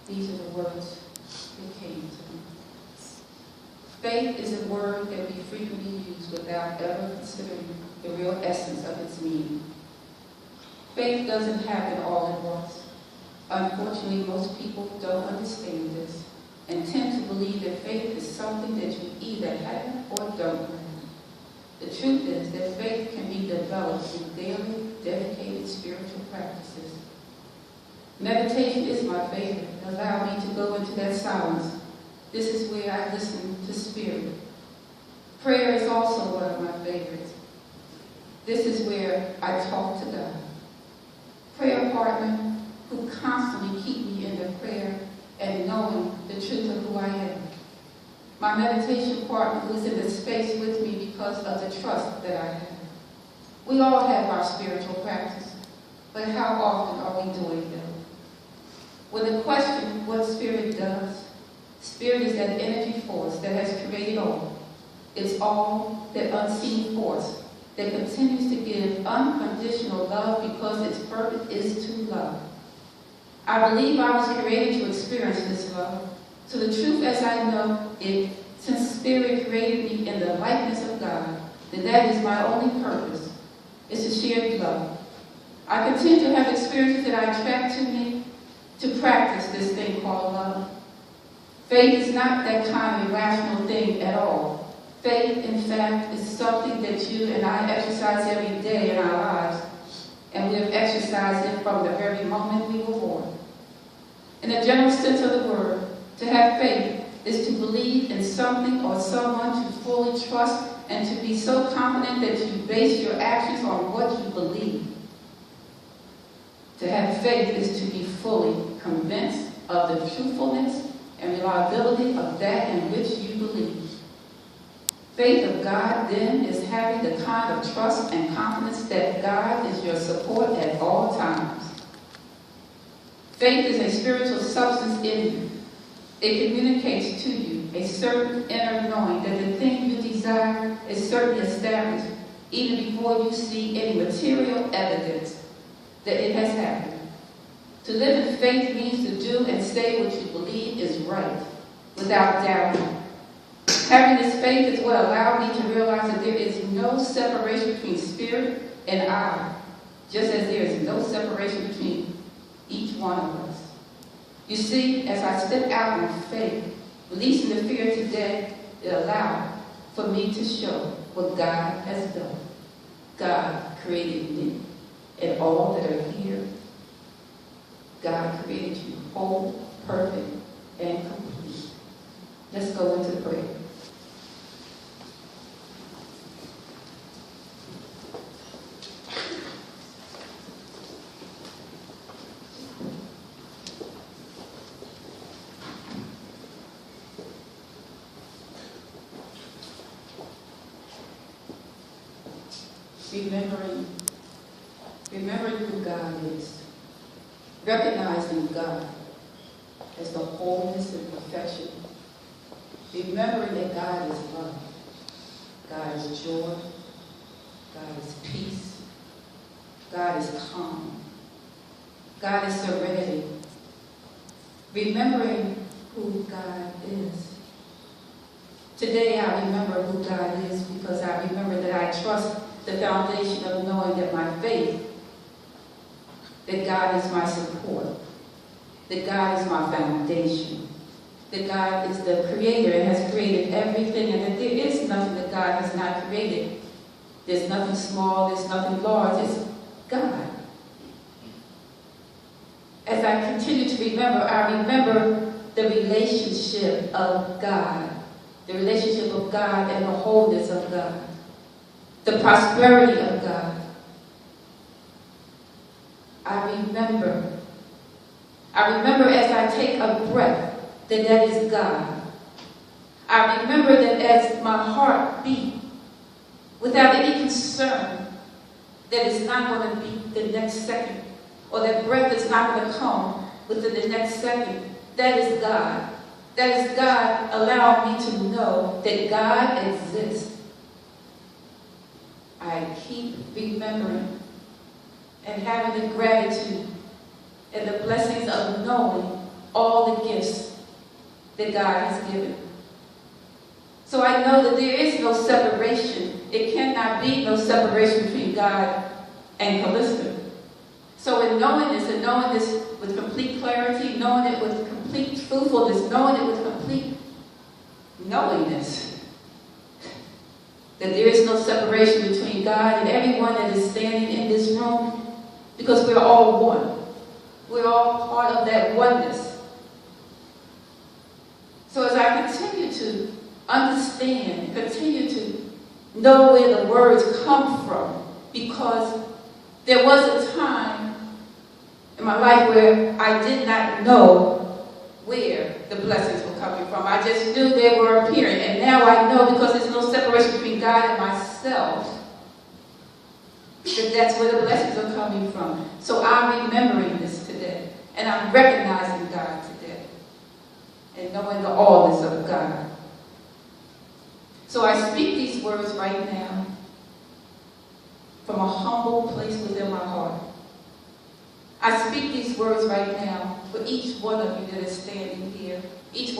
These are the words that came to me. Faith is a word that we frequently use without ever considering the real essence of its meaning. Faith doesn't happen all at once. Unfortunately, most people don't understand this and tend to believe that faith is something that you either have or don't have. The truth is that faith can be developed through daily, dedicated spiritual practices. Meditation is my favorite. Allow me to go into that silence. This is where I listen to Spirit. Prayer is also one of my favorites. This is where I talk to God. Prayer partner who constantly keep me in the prayer and knowing the truth of who I am. My meditation partner who is in the space with me because of the trust that I have. We all have our spiritual practice, but how often are we doing them? When the question what Spirit does, Spirit is that energy force that has created all. It's all that unseen force that continues to give unconditional love because its purpose is to love. I believe I was created to experience this love. So the truth as I know it, since Spirit created me in the likeness of God, then that is my only purpose, is to share love. I continue to have experiences that I attract to me to practice this thing called love. Faith is not that kind of irrational thing at all. Faith, in fact, is something that you and I exercise every day in our lives, and we have exercised it from the very moment we were born. In the general sense of the word, to have faith is to believe in something or someone, to fully trust, and to be so confident that you base your actions on what you believe. To have faith is to be fully convinced of the truthfulness and reliability of that in which you believe. Faith of God, then, is having the kind of trust and confidence that God is your support at all times. Faith is a spiritual substance in you. It communicates to you a certain inner knowing that the thing you desire is certainly established even before you see any material evidence that it has happened. To live in faith means to do and say what you believe is right, without doubting. Having this faith is what allowed me to realize that there is no separation between Spirit and I, just as there is no separation between each one of us. You see, as I step out in faith, releasing the fear today, it allowed for me to show what God has done. God created me and all that are here. God created you. whole, perfect, and complete. Let's go into prayer. Remembering who God is, recognizing God as the wholeness and perfection, remembering that God is love, God is joy, God is peace, God is calm, God is serenity, remembering who God is. Today I remember who God is because I remember that I trust the foundation of knowing that my faith, that God is my support, that God is my foundation, that God is the creator and has created everything, and that there is nothing that God has not created. There's nothing small, there's nothing large, it's God. As I continue to remember, I remember the relationship of God, the relationship of God and the wholeness of God, the prosperity of God. I remember as I take a breath that is God. I remember that as my heart beats without any concern that it's not going to beat the next second, or that breath is not going to come within the next second, that is God. That is God allowing me to know that God exists. I keep remembering and having the gratitude and the blessings of knowing all the gifts that God has given. So I know that there is no separation. It cannot be no separation between God and Calista. So in knowing this, and knowing this with complete clarity, knowing it with complete truthfulness, knowing it with complete knowingness, that there is no separation between God and everyone that is standing in this room, because we're all one. We're all part of that oneness. So as I continue to understand, continue to know where the words come from, because there was a time in my life where I did not know where the blessings were coming from. I just knew they were appearing. And now I know, because there's no separation between God and myself, that that's where the blessings are coming from. So I'm remembering this today. And I'm recognizing God today. And knowing the allness of God. So I speak these words right now from a humble place within my heart. I speak these words right now for each one of you that is standing here, each